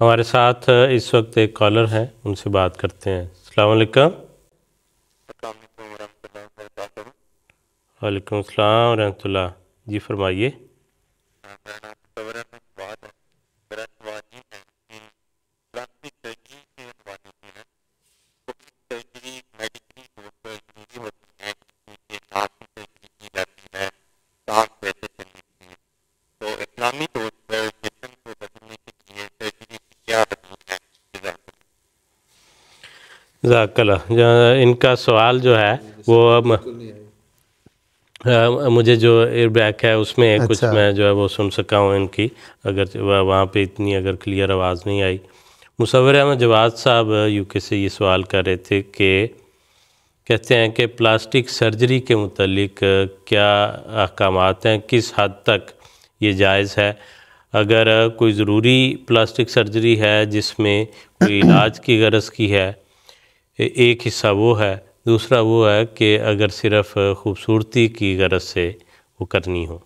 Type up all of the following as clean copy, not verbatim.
ہمارے ساتھ اس وقت ایک کالر ہیں، ان سے بات کرتے ہیں۔ السلام علیکم۔ وعلیکم السلام ورحمۃ اللہ، جی فرمائیے۔ جزاک اللہ۔ ان کا سوال جو ہے وہ مجھے جو ایئر بیک ہے اس میں کچھ میں جو ہے وہ سن سکا ہوں ان کی، اگر وہاں پہ اتنی اگر کلیئر آواز نہیں آئی۔ مصور احمد جواد صاحب یو کے سے یہ سوال کر رہے تھے کہ کہتے ہیں کہ پلاسٹک سرجری کے متعلق کیا احکامات ہیں، کس حد تک یہ جائز ہے؟ اگر کوئی ضروری پلاسٹک سرجری ہے جس میں کوئی علاج کی غرض کی ہے، ایک حصہ وہ ہے، دوسرا وہ ہے کہ اگر صرف خوبصورتی کی غرض سے وہ کرنی ہو۔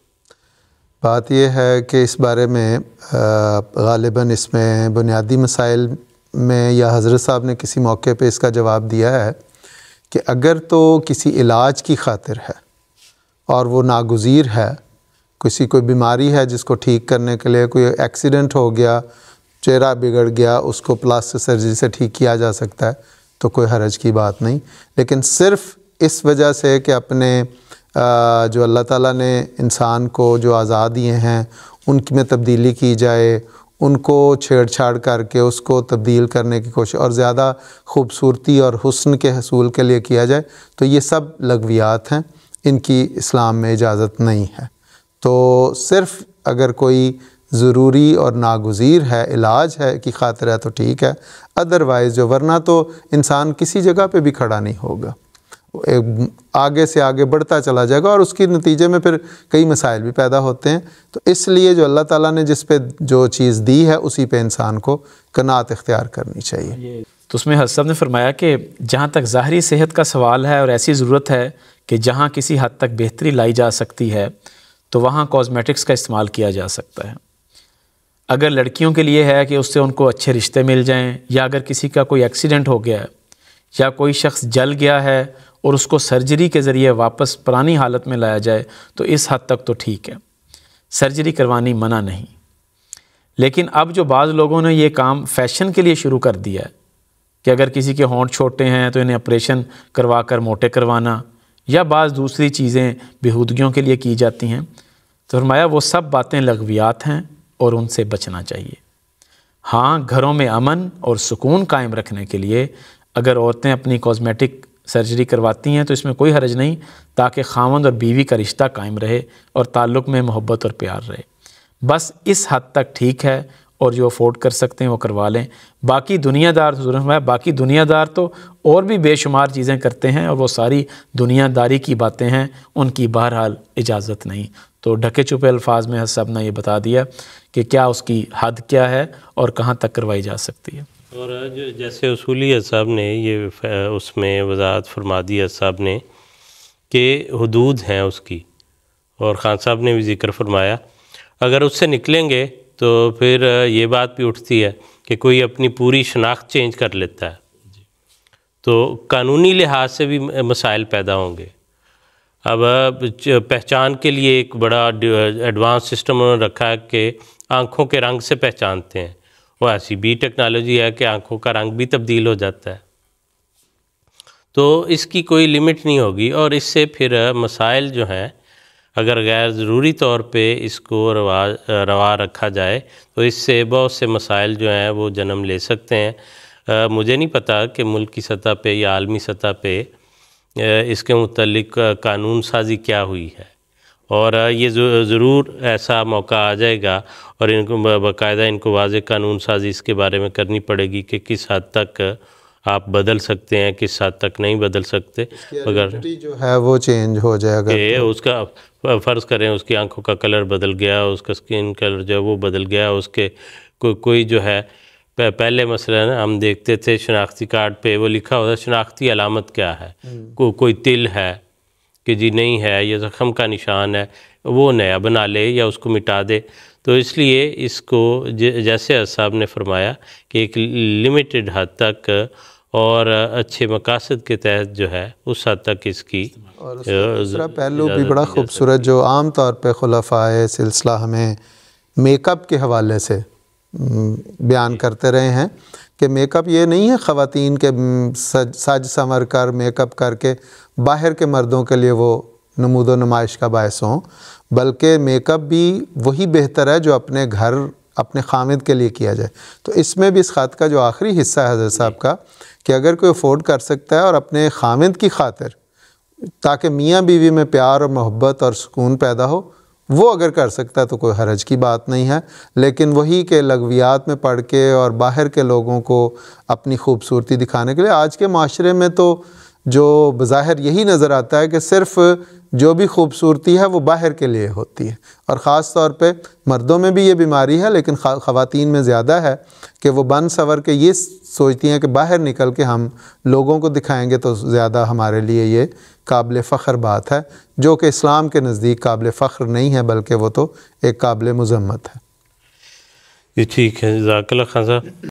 بات یہ ہے کہ اس بارے میں غالباً اس میں بنیادی مسائل میں یا حضرت صاحب نے کسی موقع پہ اس کا جواب دیا ہے کہ اگر تو کسی علاج کی خاطر ہے اور وہ ناگزیر ہے، کوئی بیماری ہے جس کو ٹھیک کرنے کے لیے، کوئی ایکسیڈنٹ ہو گیا، چہرہ بگڑ گیا، اس کو پلاسٹک سرجری سے ٹھیک کیا جا سکتا ہے تو کوئی حرج کی بات نہیں۔ لیکن صرف اس وجہ سے کہ اپنے جو اللہ تعالیٰ نے انسان کو جو اعضاء دیے ہیں ان میں تبدیلی کی جائے، ان کو چھیڑ چھاڑ کر کے اس کو تبدیل کرنے کی کوشش اور زیادہ خوبصورتی اور حسن کے حصول کے لیے کیا جائے، تو یہ سب لغویات ہیں، ان کی اسلام میں اجازت نہیں ہے۔ تو صرف اگر کوئی ضروری اور ناگزیر ہے، علاج ہے کی خاطر ہے تو ٹھیک ہے، ادروائز جو ورنہ تو انسان کسی جگہ پہ بھی کھڑا نہیں ہوگا، آگے سے آگے بڑھتا چلا جائے گا اور اس کے نتیجے میں پھر کئی مسائل بھی پیدا ہوتے ہیں۔ تو اس لیے جو اللہ تعالیٰ نے جس پہ جو چیز دی ہے اسی پہ انسان کو قناعت اختیار کرنی چاہیے۔ تو اس میں حضرت صاحب نے فرمایا کہ جہاں تک ظاہری صحت کا سوال ہے اور ایسی ضرورت ہے کہ جہاں کسی حد تک بہتری لائی جا سکتی ہے تو وہاں کاسمیٹکس کا استعمال کیا جا سکتا ہے۔ اگر لڑکیوں کے لیے ہے کہ اس سے ان کو اچھے رشتے مل جائیں، یا اگر کسی کا کوئی ایکسیڈنٹ ہو گیا ہے یا کوئی شخص جل گیا ہے اور اس کو سرجری کے ذریعے واپس پرانی حالت میں لایا جائے تو اس حد تک تو ٹھیک ہے، سرجری کروانی منع نہیں۔ لیکن اب جو بعض لوگوں نے یہ کام فیشن کے لیے شروع کر دیا ہے کہ اگر کسی کے ہونٹ چھوٹے ہیں تو انہیں آپریشن کروا کر موٹے کروانا، یا بعض دوسری چیزیں بیہودگیوں کے لیے کی جاتی ہیں، تو فرمایا وہ سب باتیں لغویات ہیں اور ان سے بچنا چاہیے۔ ہاں، گھروں میں امن اور سکون قائم رکھنے کے لیے اگر عورتیں اپنی کاسمیٹک سرجری کرواتی ہیں تو اس میں کوئی حرج نہیں، تاکہ خاوند اور بیوی کا رشتہ قائم رہے اور تعلق میں محبت اور پیار رہے۔ بس اس حد تک ٹھیک ہے، اور جو افورڈ کر سکتے ہیں وہ کروا لیں۔ باقی دنیا دار باقی دنیا دار تو اور بھی بے شمار چیزیں کرتے ہیں، اور وہ ساری دنیا داری کی باتیں ہیں، ان کی بہرحال اجازت نہیں۔ تو ڈھکے چھپے الفاظ میں حضرت صاحب نے یہ بتا دیا کہ کیا اس کی حد کیا ہے اور کہاں تک کروائی جا سکتی ہے۔ اور جیسے اصولی حضرت صاحب نے یہ اس میں وضاحت فرما دی حضرت صاحب نے کہ حدود ہیں اس کی، اور خان صاحب نے بھی ذکر فرمایا اگر اس سے نکلیں گے تو پھر یہ بات بھی اٹھتی ہے کہ کوئی اپنی پوری شناخت چینج کر لیتا ہے، تو قانونی لحاظ سے بھی مسائل پیدا ہوں گے۔ اب پہچان کے لیے ایک بڑا ایڈوانس سسٹم انہوں نے رکھا ہے کہ آنکھوں کے رنگ سے پہچانتے ہیں، وہ ایسی بھی ٹیکنالوجی ہے کہ آنکھوں کا رنگ بھی تبدیل ہو جاتا ہے، تو اس کی کوئی لمٹ نہیں ہوگی۔ اور اس سے پھر مسائل جو ہیں اگر غیر ضروری طور پہ اس کو روا رکھا جائے تو اس سے بہت سے مسائل جو ہیں وہ جنم لے سکتے ہیں۔ مجھے نہیں پتا کہ ملک کی سطح پہ یا عالمی سطح پہ اس کے متعلق قانون سازی کیا ہوئی ہے، اور یہ ضرور ایسا موقع آ جائے گا اور ان کو باقاعدہ ان کو واضح قانون سازی اس کے بارے میں کرنی پڑے گی کہ کس حد تک آپ بدل سکتے ہیں، کس حد تک نہیں بدل سکتے۔ اگر جو ہے وہ چینج ہو جائے گا کہ اس کا فرض کریں اس کی آنکھوں کا کلر بدل گیا، اس کا سکن کلر جو ہے وہ بدل گیا، اس کے کوئی جو ہے پہلے مثلا ہم دیکھتے تھے شناختی کارڈ پہ وہ لکھا ہوتا ہے شناختی علامت کیا ہے، کوئی تل ہے کہ جی نہیں ہے، یہ زخم کا نشان ہے، وہ نیا بنا لے یا اس کو مٹا دے. تو اس لیے اس کو جیسے صاحب نے فرمایا کہ ایک لمیٹڈ حد تک اور اچھے مقاصد کے تحت جو ہے اس حد تک اس کی. اور اس کا دوسرا پہلو بھی بڑا خوبصورت جو عام طور پہ خلفائے سلسلہ ہمیں میک اپ کے حوالے سے بیان کرتے رہے ہیں کہ میک اپ یہ نہیں ہے خواتین کے سج سنور کر میک اپ کر کے باہر کے مردوں کے لیے وہ نمود و نمائش کا باعث ہوں، بلکہ میک اپ بھی وہی بہتر ہے جو اپنے گھر اپنے خامد کے لیے کیا جائے. تو اس میں بھی اس خط کا جو آخری حصہ ہے حضرت صاحب کا کہ اگر کوئی افورڈ کر سکتا ہے اور اپنے خامد کی خاطر تاکہ میاں بیوی میں پیار اور محبت اور سکون پیدا ہو، وہ اگر کر سکتا ہے تو کوئی حرج کی بات نہیں ہے. لیکن وہی کہ لغویات میں پڑھ کے اور باہر کے لوگوں کو اپنی خوبصورتی دکھانے کے لیے آج کے معاشرے میں تو جو بظاہر یہی نظر آتا ہے کہ صرف جو بھی خوبصورتی ہے وہ باہر کے لیے ہوتی ہے، اور خاص طور پہ مردوں میں بھی یہ بیماری ہے لیکن خواتین میں زیادہ ہے کہ وہ بن سور کے یہ سوچتی ہیں کہ باہر نکل کے ہم لوگوں کو دکھائیں گے تو زیادہ ہمارے لیے یہ قابل فخر بات ہے، جو کہ اسلام کے نزدیک قابل فخر نہیں ہے بلکہ وہ تو ایک قابل مذمت ہے. ٹھیک ہے، جزاک اللہ خان صاحب.